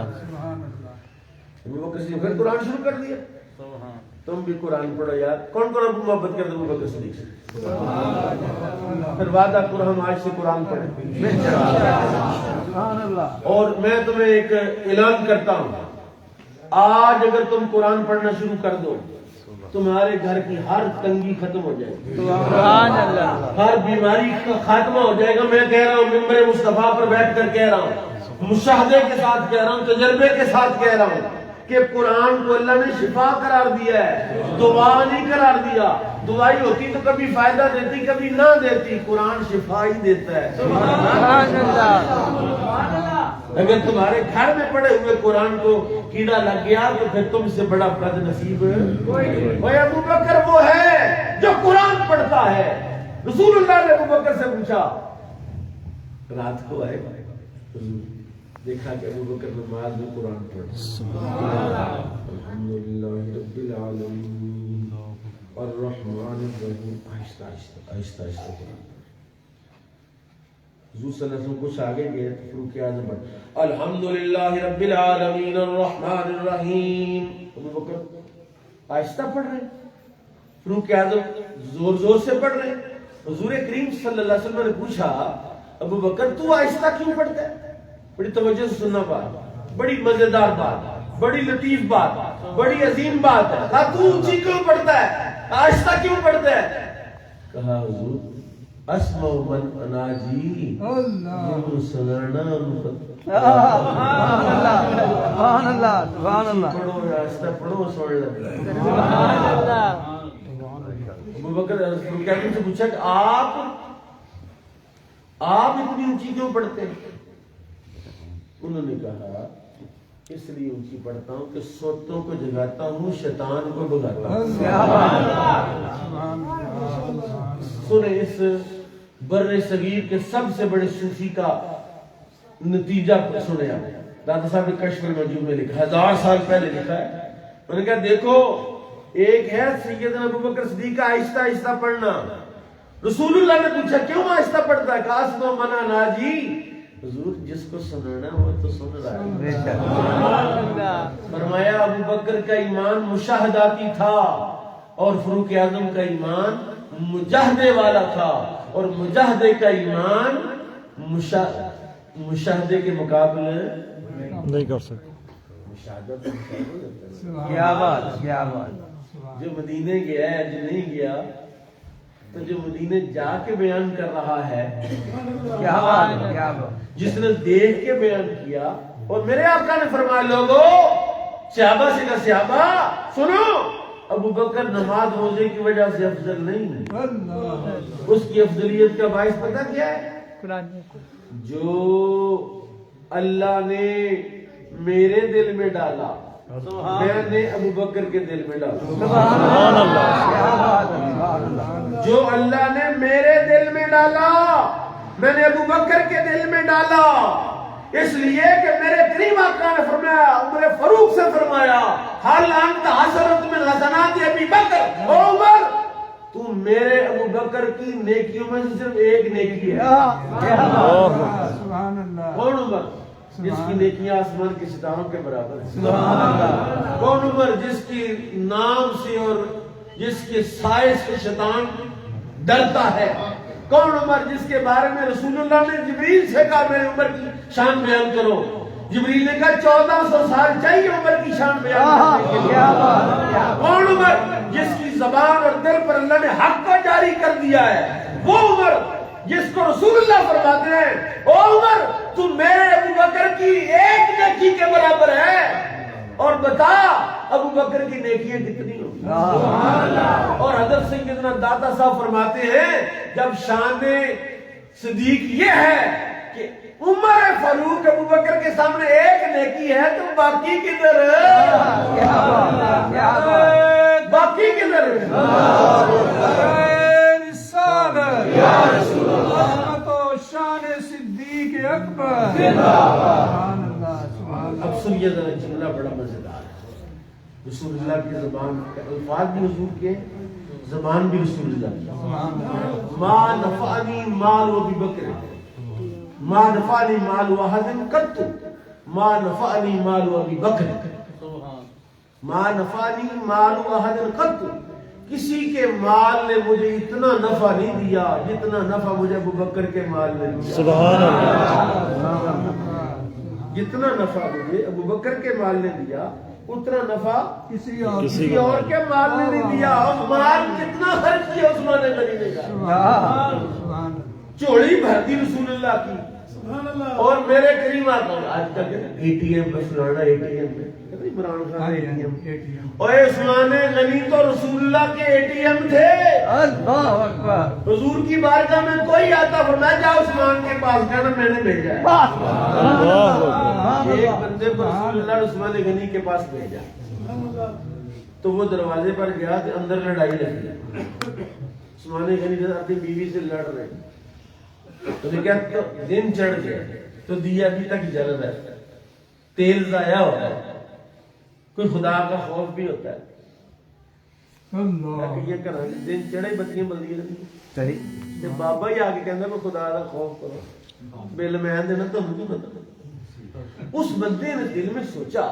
ابوبکر صدیق پھر قرآن شروع کر دیا۔ تم بھی قرآن پڑھو یار، کون کون ابو محبت کرتے ابوبکر صدیق سے؟ پھر وعدہ کرو ہم آج سے قرآن پڑھیں۔ اور میں تمہیں ایک اعلان کرتا ہوں، آج اگر تم قرآن پڑھنا شروع کر دو تمہارے گھر کی ہر تنگی ختم ہو جائے گی، سبحان اللہ۔ ہر بیماری کا خاتمہ ہو جائے گا۔ میں کہہ رہا ہوں، ممبر مصطفیٰ پر بیٹھ کر کہہ رہا ہوں، مشاہدے کے ساتھ کہہ رہا ہوں، تجربے کے ساتھ کہہ رہا ہوں کہ قرآن کو اللہ نے شفا قرار دیا ہے، دعا نہیں قرار دیا۔ دعائی ہوتی تو کبھی فائدہ دیتی کبھی نہ دیتی، قرآن شفا ہی دیتا ہے۔ سبحان اللہ۔ اگر تمہارے گھر میں پڑے ہوئے قرآن کو کیڑا لگ گیا تو پھر تم سے بڑا بد نصیب ہے۔ ابوبکر وہ ہے جو قرآن پڑھتا ہے۔ رسول اللہ نے ابوبکر سے پوچھا، رات کو آئے دیکھا کہ ابوبکر نماز میں قرآن پڑھتا۔ الحمدللہ رب العالمین الرحمن الرحیم، آہستہ آہستہ آہستہ آہستہ قرآن۔ حضور صلی اللہ علیہ وسلم کچھ آگے گئے تو فاروق اعظم پڑھ الحمدللہ رب العالمین الرحمن الرحیم۔ ابوبکر آہستہ پڑھ رہے، فاروق اعظم زور زور سے پڑھ رہے۔ حضور کریم صلی اللہ علیہ وسلم نے پوچھا، ابوبکر تو آہستہ کیوں پڑھتا ہے؟ بڑی توجہ سے سننا بات، بڑی مزیدار بات، بڑی لطیف بات، بڑی عظیم بات ہے۔ کہا تو اونچی کیوں پڑھتا ہے، آہستہ کیوں پڑھتا ہے؟ کہا حضور اسمع من اناجی اللہ سنانا سبحان اللہ سبحان اللہ پڑھو راستہ پڑھو سوڑ لگا سبحان اللہ ابو بکر کیپٹن سے پوچھا کہ آپ اتنی اونچی کیوں پڑھتے ہیں؟ انہوں نے کہا اس لیے اونچی پڑھتا ہوں کہ سوتوں کو جگاتا ہوں شیطان کو بگاتا ہوں. سنیں اس بر صغیر کے سب سے بڑے صوفی کا نتیجہ سنیں آپ. دادا صاحب نے کشف الموجود میں لکھا 1000 سال پہلے لکھا ہے. انہوں نے کہا دیکھو ایک ہے سیدنا ابو بکر صدیق کا آہستہ آہستہ پڑھنا. رسول اللہ نے پوچھا کیوں آہستہ پڑھتا ہے؟ کہا اسمع من اناجی حضور جس کو سننا وہ تو سن رہا ہے. فرمایا ابو بکر کا ایمان مشاہداتی تھا اور فاروق اعظم کا ایمان مجاہدے والا تھا اور مجاہدے کا ایمان مشاہدے کے مقابلے نہیں کر سکتے. مشاہدہ کیا بات کیا بات. جو مدینے گیا ہے جو نہیں گیا تو جو مدینے جا کے بیان کر رہا ہے کیا بات کیا بات. جس نے دیکھ کے بیان کیا. اور میرے آقا نے فرمایا لوگوں صحابہ سے کہا صحابہ سنو ابو بکر نماز روزے کی وجہ سے افضل نہیں ہے. اس کی افضلیت کا باعث پتہ کیا ہے؟ جو اللہ نے میرے دل میں ڈالا میں نے ابو بکر کے دل میں ڈالا. سبحان اللہ کیا بات سبحان اللہ. جو اللہ نے میرے دل میں ڈالا میں نے ابو بکر کے دل میں ڈالا. اس لیے کہ میرے کریم آقا نے فرمایا عمر فاروق سے فرمایا حال انت حسنۃ من حسنات ابی بکر. او عمر تو میرے ابو بکر کی نیکیوں میں سے صرف ایک نیکی ہے. سبحان اللہ. کون عمر جس کی نیکیاں آسمان کے ستاروں کے برابر ہیں؟ سبحان اللہ. کون عمر جس کی نام سے اور جس کے سائے سے شیطان ڈرتا ہے؟ کون عمر جس کے بارے میں رسول اللہ نے جبریل سے کہا میرے عمر کی شان بیان کرو؟ جبریل نے کہا 1400 سال چاہیے عمر کی شان بیان کرنے کے لیے. کون عمر جس کی زبان اور دل پر اللہ نے حق کو جاری کر دیا ہے؟ وہ عمر جس کو رسول اللہ فرماتے ہیں او عمر تو میرے ابو بکر کی ایک نیکی کے برابر ہے. اور بتا ابو بکر کی نیکیاں کتنی ہوگی؟ اور حضرت سیدنا داتا صاحب فرماتے ہیں جب شان صدیق یہ ہے کہ عمر فاروق ابو بکر کے سامنے ایک نیکی ہے تو باقی کدھر؟ باقی کدھر؟ شان صدیق اکبر. سبحان اللہ سبحان اللہ. اب سنیے ذرا جملہ بڑا مزیدار ہے. رسول اللہ کی زبان الفاظ بھی حضور کے زبان بھی رسول اللہ کی. ما نفعنی مال ابی بکر ما نفعنی مال احد قط ما نفعنی مال ابی بکر ما نفعنی مال احد قط. کسی کے مال نے مجھے اتنا نفع نہیں دیا جتنا نفع مجھے ابو بکر کے مال نے دیا. سبحان اللہ. جتنا نفع مجھے ابو بکر کے مال نے دیا اتنا نفع کسی اور کے مال نے نہیں دیا. اور مال کتنا خرچ کیا عثمان غنی نے کہا چوڑی بھر دی رسول اللہ کی. اور میرے کریم آقا آج تک اے ٹی ایم میں فلانا اے ٹی ایم میں Imran Khan A T M. اور عثمان غنی تو رسول اللہ کے اے ٹی ایم تھے. اللہ اکبر. حضور کی بارگاہ میں کوئی آتا فرمایا جا عثمان کے پاس کہنا میں نے بھیجا ہے. ایک بندے کو رسول اللہ نے عثمان غنی کے پاس بھیجا تو وہ دروازے پر گیا تو اندر لڑائی لگی. عثمان غنی جب اپنی بیوی سے لڑ رہے تو نے کہا تو دن چڑھ گیا تو دیا ابھی تک جل رہا ہے تیل ضائع ہو رہا ہے. کوئی خدا کا خوف بھی ہوتا ہے. یہ کرنا دن چڑھے بتیاں بلدی صحیح. بابا ہی آگے کہنا میں خدا کا خوف کرو بل میں دینا تو مجھے پتا. اس بندے نے دل میں سوچا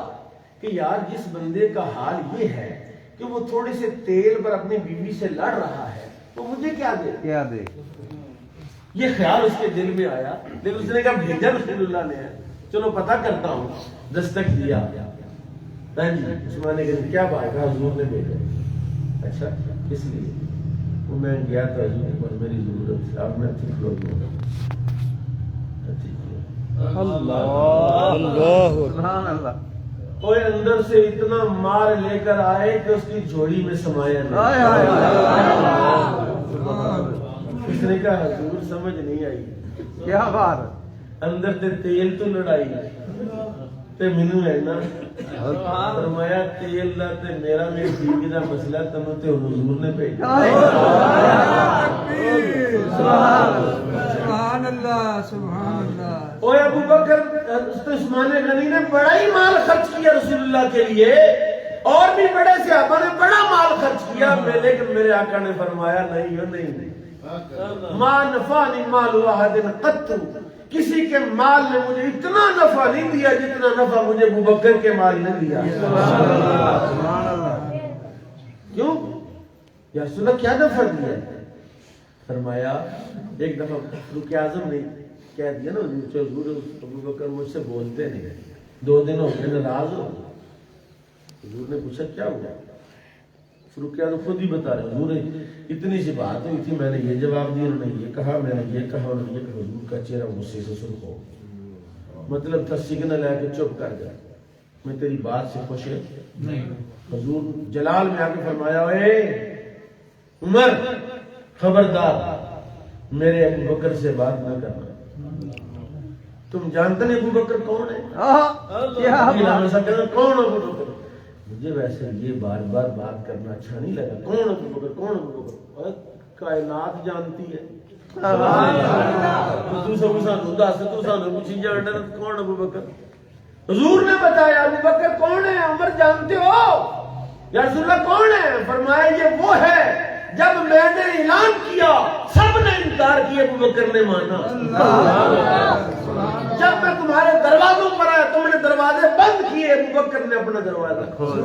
کہ یار جس بندے کا حال یہ ہے کہ وہ تھوڑے سے تیل پر اپنی بیوی سے لڑ رہا ہے تو مجھے کیا دے؟ کیا دے؟ یہ خیال اس کے دل میں آیا. لیکن اس نے کہا بھیجا رسول اللہ نے ہے چلو پتہ کرتا ہوں. دستک دیا عثمان غنی کیا بات ہے حضور نے بھیجا. اچھا اس لیے میں گیا تھا حضور پر میری ضرورت تھی آپ نے ٹھیک لوگ سبحان اللہ کوئی اندر سے اتنا مار لے کر آئے کہ اس کی جھولی میں سمایا نہیں. اس نے کہا حضور سمجھ نہیں آئی کیا بات اندر تے تیل تو لڑائی تے مینو ہے نا فرمایا تیل دا تے میرا میری بیوی دا مسئلہ تمہیں تے حضور نے بھیجا. سبحان اللہ سبحان اللہ. اوے ابو بکر عثمان غنی نے بڑا ہی مال خرچ کیا رسول اللہ کے لیے اور بھی بڑے صحابہ نے بڑا مال خرچ کیا لیکن میرے آقا نے فرمایا نہیں ہو نہیں ما نفعنی مال واحد قط کسی کے مال نے مجھے اتنا نفع نہیں دیا جتنا نفع مجھے ابو بکر کے مال نے دیا. کیوں یا رسول اللہ کیا نفع دیا؟ فرمایا ایک دفعہ فاروق اعظم نے کہہ دیا نا حضور ابو بکر مجھ سے بولتے نہیں 2 دن ہو گئے ناراض ہو. حضور نے پوچھا کیا ہوا؟ فاروق اعظم خود ہی بتا رہے حضور اتنی سی بات ہوئی تھی میں نے یہ جواب دیا انہوں نے یہ کہا میں نے یہ کہا انہوں نے یہ کہا. حضور کا چہرہ غصے سے سرخ ہو مطلب تھا سگنل ہے کہ چپ کر جائے میں تیری بات سے خوش نہیں. حضور جلال میں آ کے فرمایا اے عمر خبردار میرے ابو بکر سے بات نہ کرنا. تم جانتے نہیں ابو بکر کون ہے؟ کون ابو بکر؟ مجھے ویسے یہ بار بار بات کرنا اچھا نہیں لگا. کون ابو بکر کون ابو بکر؟ کائنات جانتی ہے کون ابو بکر؟ حضور نے بتایا ابو بکر کون ہے؟ عمر جانتے ہو یا رسول اللہ کون ہے؟ فرمایا یہ وہ ہے جب میں نے اعلان کیا سب نے انکار کیا ابو بکر نے مانا. جب میں تمہارے دروازوں پر آیا تم نے دروازے بند کیے ابو بکر نے اپنا دروازہ کھولا.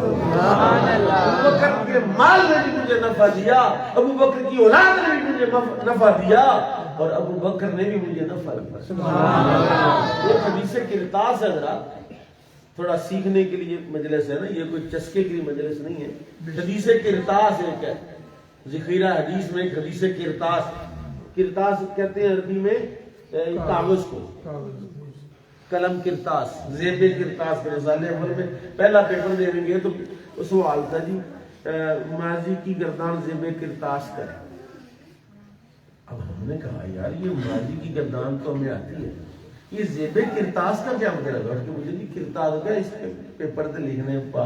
ابو بکر کے مال نے بھی مجھے نفع دیا ابو بکر کی اولاد نے بھی مجھے نفع دیا اور ابو بکر نے بھی مجھے نفع دیا. یہ حدیث کرتاس ہے ذرا تھوڑا سیکھنے کے لیے مجلس ہے نا یہ کوئی چسکے کی مجلس نہیں ہے. حدیث کرتاس ایک ہے ذخیرہ حدیث میں ایک حدیث کرتاس کہتے ہیں عربی میں کاغذ کو قلم کرتاس زیب کرتاس کے رسالے اول میں پہلا پیپر دے دیں گے تو سوال تھا جی ماضی کی گردان زیب کرتاس کرے. اب ہم نے کہا یار یہ ماضی کی گردان تو ہمیں آتی ہے یہ زیب کرتاس کا کیا مطلب ہے کہ مجھے بھی کرتاس ہوگا اس پیپر سے لکھنے پا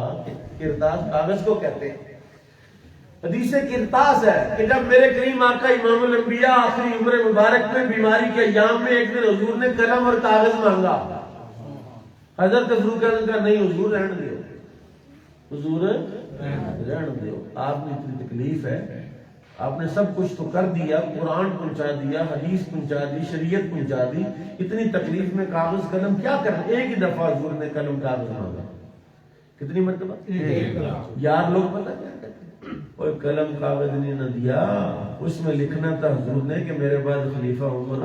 کرتاس کاغذ کو کہتے ہیں. حدیث کرتاس ہے کہ جب میرے کریم آقا امام الانبیاء آخری عمر مبارک میں بیماری کے ایام میں ایک دن حضور نے قلم اور کاغذ مانگا. حضرت فاروق اعظم کا نہیں حضور رہن دیو حضور رہن دیو آپ نے اتنی تکلیف ہے آپ نے سب کچھ تو کر دیا قرآن پہنچا دیا حدیث پہنچا دی شریعت پہنچا دی اتنی تکلیف میں کاغذ قلم کیا کرنا. ایک ہی دفعہ حضور نے قلم کاغذ مانگا. کتنی مرتبہ؟ یار لوگ پتہ کیا کہتے کوئی قلم کاغذ نہیں نہ دیا اس میں لکھنا تھا حضور نے کہ میرے بعد خلیفہ عمر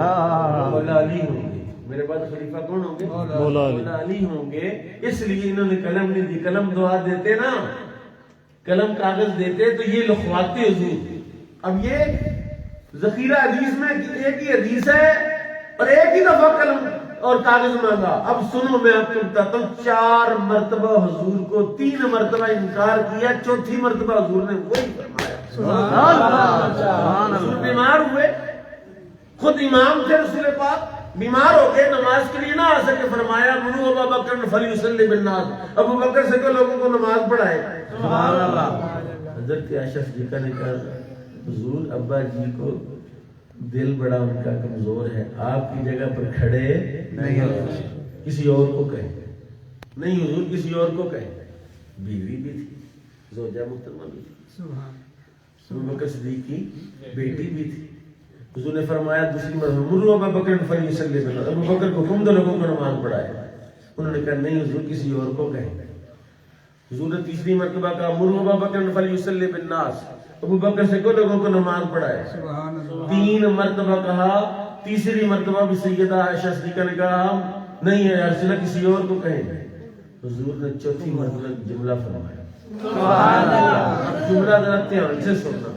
مولا علی ہوں گے. میرے بعد خلیفہ کون ہوں گے؟ مولا علی ہوں گے. اس لیے انہوں نے قلم نہیں دی. قلم دعا دیتے نا قلم کاغذ دیتے تو یہ لکھواتے حضور. اب یہ ذخیرہ حدیث میں ایک ہی حدیث ہے اور ایک ہی دفعہ قلم اور کاغذ مانگا. اب سنو میں آپ کو بتاتا ہوں 4 مرتبہ حضور کو 3 مرتبہ انکار کیا 4تھی مرتبہ حضور نے وہی فرمایا. حضور بیمار ہوئے خود امام تھے رسول پاک بیمار ہو گئے نماز کے لیے نہ آ سکے فرمایا منو ابا بکر فلیصلی بالناس ابو بکر سے کہ لوگوں کو نماز پڑھائے. سبحان اللہ. حضرت عائشہ صدیقہ نے کہا حضور ابا جی کو دل بڑا ان کا کمزور ہے آپ کی جگہ پر کھڑے نہیں کسی اور کو کہیں. نہیں حضور کسی اور کو کہیں. بیوی بھی تھی زوجہ محترمہ بھی تھی ابو بکر صدیق کی بیٹی بھی تھی. حضور نے فرمایا دوسری مرتبہ مرو ابا بکر فلیصلی بالناس ابو بکر کو حکم دو لوگوں کو نماز پڑھائے. انہوں نے کہا نہیں حضور کسی اور کو کہیں. حضور نے تیسری مرتبہ کہا مرو ابا بکر فلیصلی بالناس ابو بکر سے کو لوگوں کو نماز پڑھائے. 3 مرتبہ کہا. تیسری مرتبہ بھی سیدہ عائشہ صدیقہ نے کہا نہیں ہے یا رسول اللہ کسی اور کو کہیں. حضور نے 4تھی مرتبہ جملہ فرمایا. جملہ ذرا دھیان سے سننا.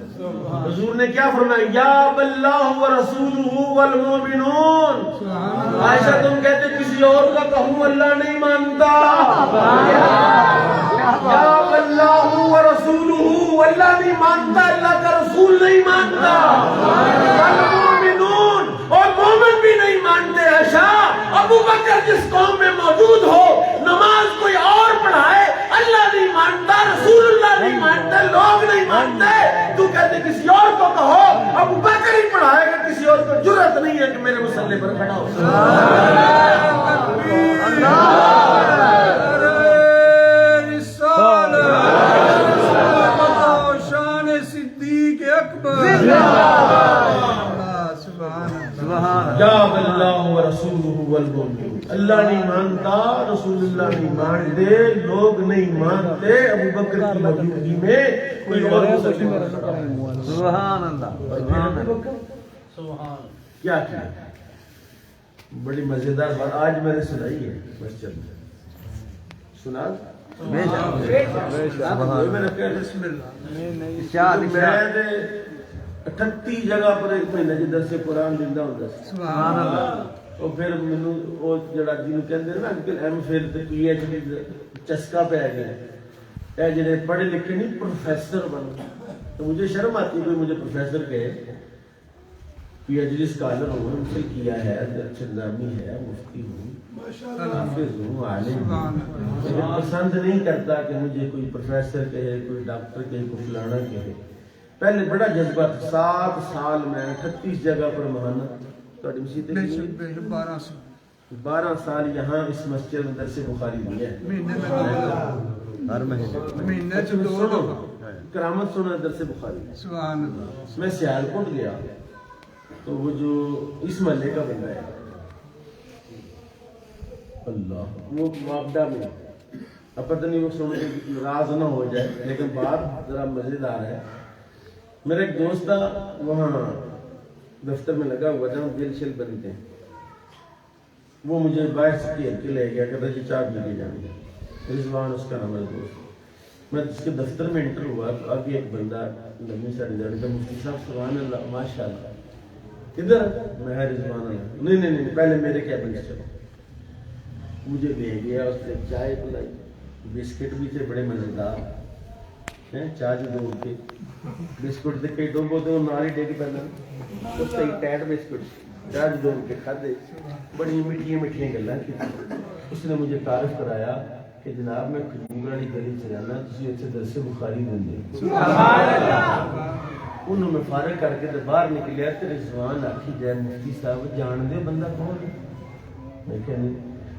حضور نے کیا فرمایا؟ یا اللہ و رسولہ والمؤمنون۔ عائشہ تم کہتے کسی اور کا کہوں اللہ نہیں مانتا، یا اللہ و رسولہ، اللہ نہیں مانتا، اللہ کا رسول نہیں مانتا، والمؤمنون، اور مومن بھی نہیں مانتے۔ عائشہ ابو بکر جس قوم میں موجود ہو، نماز کوئی اور پڑھائے، اللہ نہیں مانتا، رسول اللہ نہیں مانتا، لوگ نہیں مانتے، تو کہتے کسی اور کو کہو، ابو بکر ہی پڑھائے گا، کسی اور کو جرأت نہیں ہے کہ میرے مسلح پر کھڑا ہو۔ شان صدیق اکبر۔ یا اللہ و رسولہ والمؤمنون، اللہ نہیں مانتا، رسول اللہ نہیں مانتے، لوگ نہیں مانتے، ابو بکر کی موجودگی میں کوئی اور مسلم پر کھڑا ہو۔ سبحان اللہ، کیا کیا بڑی مزیدار بات آج میں نے سنائی ہے مسجد میں، سنا بے شک میں نے کہا بسم اللہ شاید 38 جگہ پر ایک مہینہ جی درس قرآن دیندہ ہوتا سی، سبحان اللہ۔ اور پھر مینوں وہ جڑا جنوں کہندے نا اج کل ایم فل تے پی ایچ ڈی چسکا پہ گیا، اے جڑے پڑھے لکھے نہیں پروفیسر بن گئے، تو مجھے شرم آتی کوئی مجھے پروفیسر کہے، پی ایچ ڈی اسکالر ہوں، ایم فل کیا ہے، چندامی ہے، مفتی ہوں، حافظ ہوں، عالم ہوں، لیکن پسند نہیں کرتا کہ مجھے کوئی پروفیسر کہے، کوئی ڈاکٹر کہے، کوئی فلانا کہے۔ پہلے بڑا جذبہ تھا، 7 سال میں 38 جگہ پر مہانت، تھوڑی مسجد 12 سال یہاں اس مسجد میں درس بخاری دیا ہے، ہر مہینے کرامت سنا درس بخاری۔ سبحان اللہ۔ میں سیالکوٹ گیا تو وہ جو اس محلے کا بندہ ہے، اللہ وہ معابدہ میں، اب پتہ نہیں وہ سن کے ناراض نہ ہو جائے، لیکن بات ذرا مزیدار ہے۔ میرا ایک دوست تھا وہاں دفتر میں لگا ہوا تھا، دل شل بنتے ہیں، وہ مجھے باہر سے گھیر کے لے گیا کہ جی چائے پی کے جائیں گے، رضوان اس کا نام ہے دوست۔ میں جس کے دفتر میں انٹر ہوا تو آگے ایک بندہ لمبی ساری داڑھی کا، مفتی صاحب سبحان اللہ ماشاء اللہ، کدھر؟ میں ہے رضوان اللہ، نہیں پہلے میرے کیبن سے چلو، مجھے لے گیا، اس نے چائے پلائی، بسکٹ بھی تھے بڑے مزیدار، چائے دو کے بسکٹ دے کئی ڈوبو تو ناری ڈے کے پہلے اس سے ٹیٹ بسکٹ چائے دو کے کھادے، بڑی میٹھیاں گلاں کی۔ اس نے مجھے تعارف کرایا کہ جناب میں کھجور والی گلی سے جانا، تسی اتنے درس بخاری دیں۔ انہوں میں فارغ کر کے باہر نکلیا تے رضوان آکھی جائے مفتی صاحب جان دے بندہ کون ہے؟ میں کہا نہیں،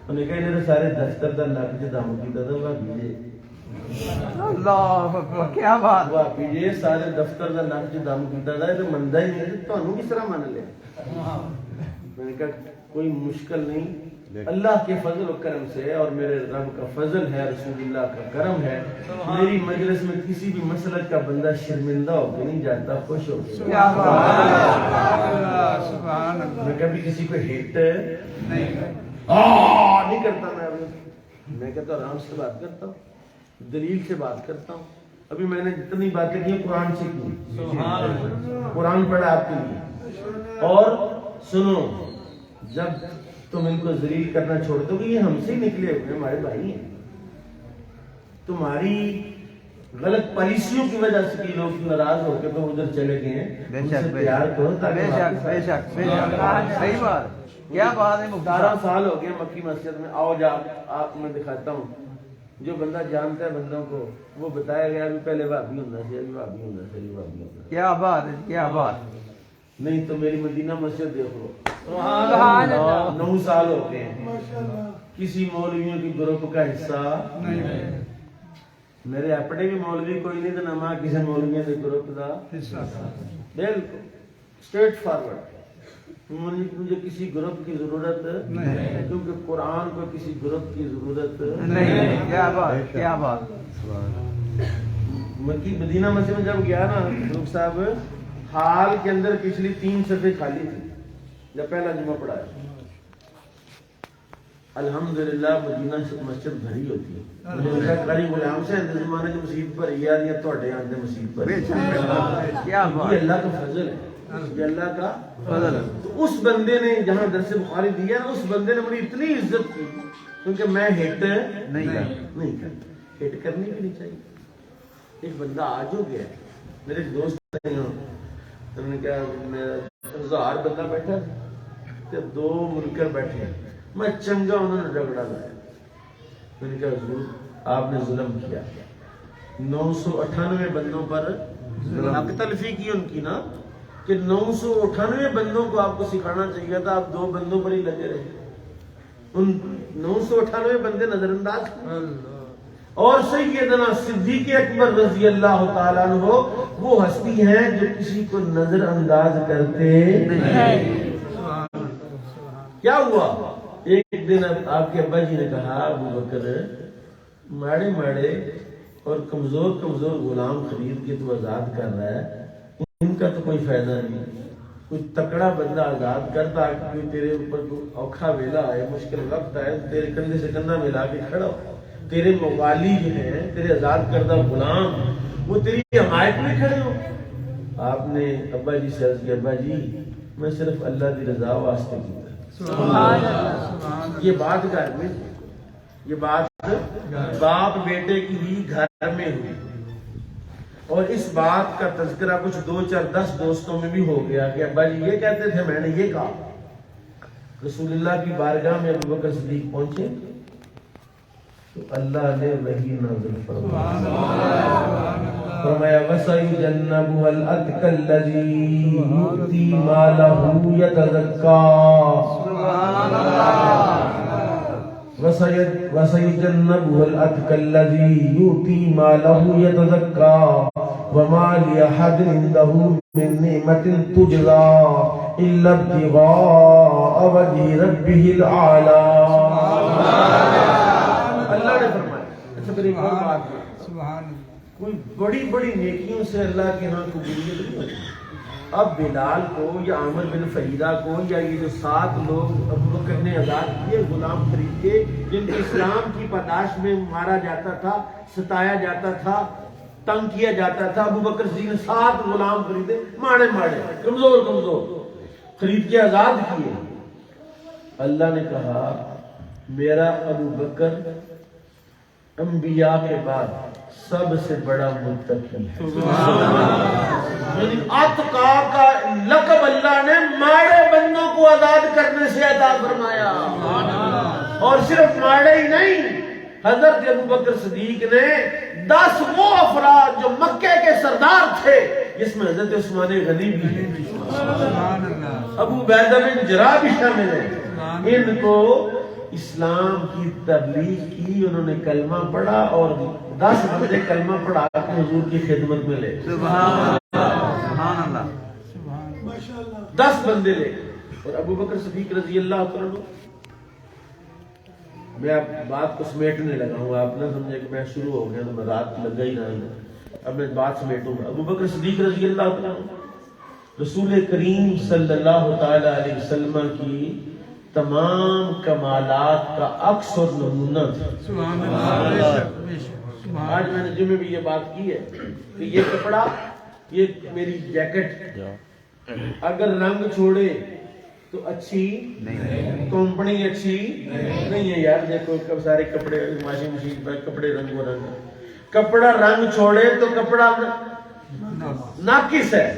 انہیں کہا انہیں سارے دفتر دا نک جو دم کیتا تھا وہ بیجے، اللہ اکبر، کیا بات، وہ بیجے سارے دفتر دا نک جو دم کیتا تھا تو مندہ ہی نہیں، تو انہوں کس طرح مان لے؟ میں نے کہا کوئی مشکل نہیں، اللہ کے فضل و کرم سے اور میرے رب کا فضل ہے، رسول اللہ کا کرم ہے، میری مجلس میں کسی بھی مسلک کا بندہ شرمندہ ہو کے نہیں جاتا، خوش ہو کے۔ میں کبھی کسی کو ہیٹ نہیں کرتا، میں کہتا ہوں آرام سے بات کرتا ہوں، دلیل سے بات کرتا ہوں۔ ابھی میں نے جتنی باتیں کی قرآن سے کی، قرآن پڑھا آپ کے لیے، اور سنو جب تم ان کو ذلیل کرنا چھوڑ دو گے، یہ ہم سے ہی نکلے ہوئے ہمارے بھائی ہیں، تمہاری غلط پالیسیوں کی وجہ سے کہ لوگ ناراض ہو کے تو ادھر چلے گئے ہیں، ان سے پیار کرو تاکہ بے شک صحیح بات، کیا بات ہے۔ 18 سال ہو گئے مکی مسجد میں، آؤ جا آپ میں دکھاتا ہوں، جو بندہ جانتا ہے بندوں کو وہ بتایا گیا بھی پہلے بھابی ہونا چاہیے، بھابی ہونا چاہیے، بھابی ہونا چاہیے۔ کیا بات ہے، کیا بات، نہیں تو میری مدینہ مسجد دیکھو، سبحان اللہ، 9 سال ہو گئے ہیں، کسی مولویوں کی گروپ کا حصہ نہیں، میرے اپنے بھی مولوی کوئی نہیں تو نہ ماں کسی مولویوں کے گروپ کا حصہ، بالکل اسٹریٹ فارورڈ، مجھے کسی گروپ کی ضرورت نہیں، کیونکہ قرآن کو کسی گروپ کی ضرورت نہیں، کیا بات، کیا بات۔ مکی مدینہ مسجد میں جب گیا نا روک صاحب، حال کے اندر پچھلی 3 صفحے خالی تھی جب پہلا جمعہ پڑھایا، الحمدللہ مدینہ سے مسجد بھری ہوتی ہے. مجھے لگا قاری غلام سے زمانے کی مسجد پر یار یا تھوڑے آندے مسجد پر. کیا بات یہ اللہ کا فضل ہے, یہ اللہ کا فضل ہے. تو اس بندے نے جہاں درس بخاری دیا نا, اس بندے نے مجھے اتنی عزت کی, کیونکہ میں ہٹ نہیں کرتا, ہٹ کرنی بھی نہیں چاہیے. ایک بندہ آج ہو گیا, میرے ایک دوست نے انہوں نے کہا 1000 بندہ بیٹھا تو 2 منکر بیٹھے, میں چنگا انہوں نے جھگڑا لایا. میں نے کہا حضور آپ نے ظلم کیا, 998 بندوں پر حق تلفی کی ان کی نا, کہ 998 بندوں کو آپ کو سکھانا چاہیے تھا, آپ 2 بندوں پر ہی لگے رہے. ان 998 بندے نظر انداز کیے. اور سیدنا صدیق اکبر رضی اللہ تعالیٰ عنہ وہ ہستی ہیں جو کسی کو نظر انداز کرتے نہیں. کیا ہوا, ایک دن آپ کے ابا جی نے کہا ابو بکر ماڑے ماڑے اور کمزور کمزور غلام خرید کے تو آزاد کر رہا ہے, ان کا تو کوئی فائدہ نہیں. کوئی تکڑا بندہ آزاد کرتا, کوئی تیرے اوپر اوکھا ویلا آئے, مشکل وقت آئے, تیرے کندھے سے کندھا ملا کے کھڑا ہو. تیرے موالی جو ہیں, تیرے آزاد کردہ غلام, وہ تیری حمایت میں کھڑے ہو. آپ نے ابا جی سے عرض کیا, ابا جی میں صرف اللہ کی رضا واسطے کی. یہ بات گھر میں, یہ بات باپ بیٹے کی ہی گھر میں ہوئی, اور اس بات کا تذکرہ کچھ 2 4 10 دوستوں میں بھی ہو گیا کہ ابا جی یہ کہتے تھے, میں نے یہ کہا. رسول اللہ کی بارگاہ میں ابو بکر صدیق پہنچے تو اللہ نے وحی نازل فرمایا وَسَيُجَنَّبُهَا الْأَتْقَى الَّذِي يُؤْتِي مَالَهُ يَتَزَكَّى. وَسَيُجَنَّبُهَا الْأَتْقَى الَّذِي يُؤْتِي مَالَهُ يَتَزَكَّى وَمَا لِأَحَدٍ عِندَهُ مِن نِّعْمَةٍ تُجْزَى إِلَّا ابْتِغَاءَ وَجْهِ رَبِّهِ الْأَعْلَى. اللہ نے فرمایا. اچھا میری ایک اور بات ہے, کوئی بڑی بڑی نیکیوں سے اللہ کے ہاں قبولیت نہیں ہوتی. اب بلال کو یا عامر بن فریدہ کو یا یہ جو 7 لوگ ابو بکر نے آزاد کیے غلام خرید کے, جن کو اسلام کی پاداش میں مارا جاتا تھا, ستایا جاتا تھا, تنگ کیا جاتا تھا, ابو بکر صدیق نے 7 غلام خریدے, ماڑے ماڑے کمزور کمزور خرید کے آزاد کیے. اللہ نے کہا میرا ابو بکر انبیاء کے بعد سب سے بڑا متقی ہے. یعنی اتقا کا لقب اللہ نے ماڑے بندوں کو آزاد کرنے سے عطا فرمایا. اور صرف ماڑے ہی نہیں, حضرت ابو بکر صدیق نے 10 وہ افراد جو مکے کے سردار تھے, جس میں حضرت عثمان غنی بھی ہے, ابو عبیدہ بن جراح بھی شامل ہے, ان کو اسلام کی تبلیغ کی, انہوں نے کلمہ پڑھا اور 10 بندے کلمہ پڑھا کے حضور کی خدمت میں لے. سبحان اللہ, 10 بندے لے. اور ابو بکر صدیق رضی اللہ عنہ, میں اب بات کو سمیٹنے لگا ہوں, آپ نہ سمجھے کہ میں شروع ہو گیا تو میں رات لگا ہی رہا ہوں, اب میں بات سمیٹوں گا. ابو بکر صدیق رضی اللہ عنہ رسول کریم صلی اللہ تعالی علیہ وسلم کی تمام کمالات کا عکس اور نمونہ تھا. آج میں نے جمعے بھی یہ بات کی ہے کہ یہ کپڑا, یہ میری جیکٹ اگر رنگ چھوڑے تو اچھی کمپنی اچھی نہیں ہے یار. دیکھو سارے کپڑے واشنگ مشین پر کپڑے رنگ و رنگ, کپڑا رنگ چھوڑے تو کپڑا ناقص ہے,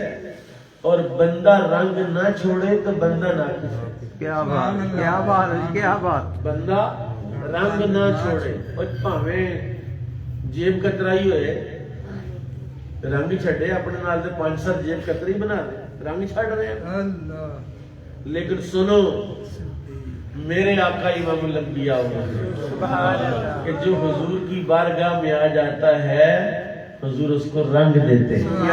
اور بندہ رنگ نہ چھوڑے تو بندہ ناقص ہے. کیا بات, کیا بات, کیا بات. بندہ رنگ نہ چھوڑے, اور پاویں جیب کترائی ہوئے رنگ چھڑے اپنے نال دے 5-7 جیب کتری بنا دے, رنگ چھڑ رہے ہیں. لیکن سنو میرے آقا امام الانبیاء کہ جو حضور کی بارگاہ میں آ جاتا ہے حضور اس کو رنگ دیتے ہیں.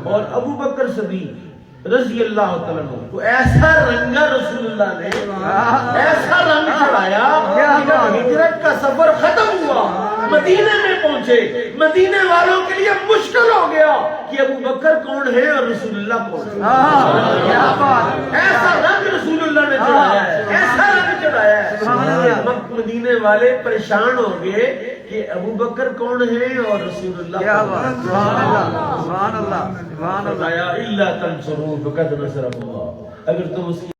اور ابو بکر صدیق رضی اللہ تعالیٰ عنہ کو ایسا رنگا رسول اللہ نے, ایسا رنگ چڑھایا, ہجرت کا سفر ختم ہوا, مدینے میں پہنچے, مدینے والوں کے لیے مشکل ہو گیا کہ ابو بکر کون ہے اور رسول اللہ کون ہے. ایسا رنگ رسول اللہ نے چڑھایا ہے, ایسا رنگ چڑھایا ہے. مدینے والے پریشان ہو گئے کہ ابو بکر کون ہے اور رسول اللہ کیا کون بات ہے؟ ہے، سبحان اللہ سبحان اللہ سبحان اللہ فرمایا الا تنصروا فقد نصرہ اللہ، اگر تم اس کی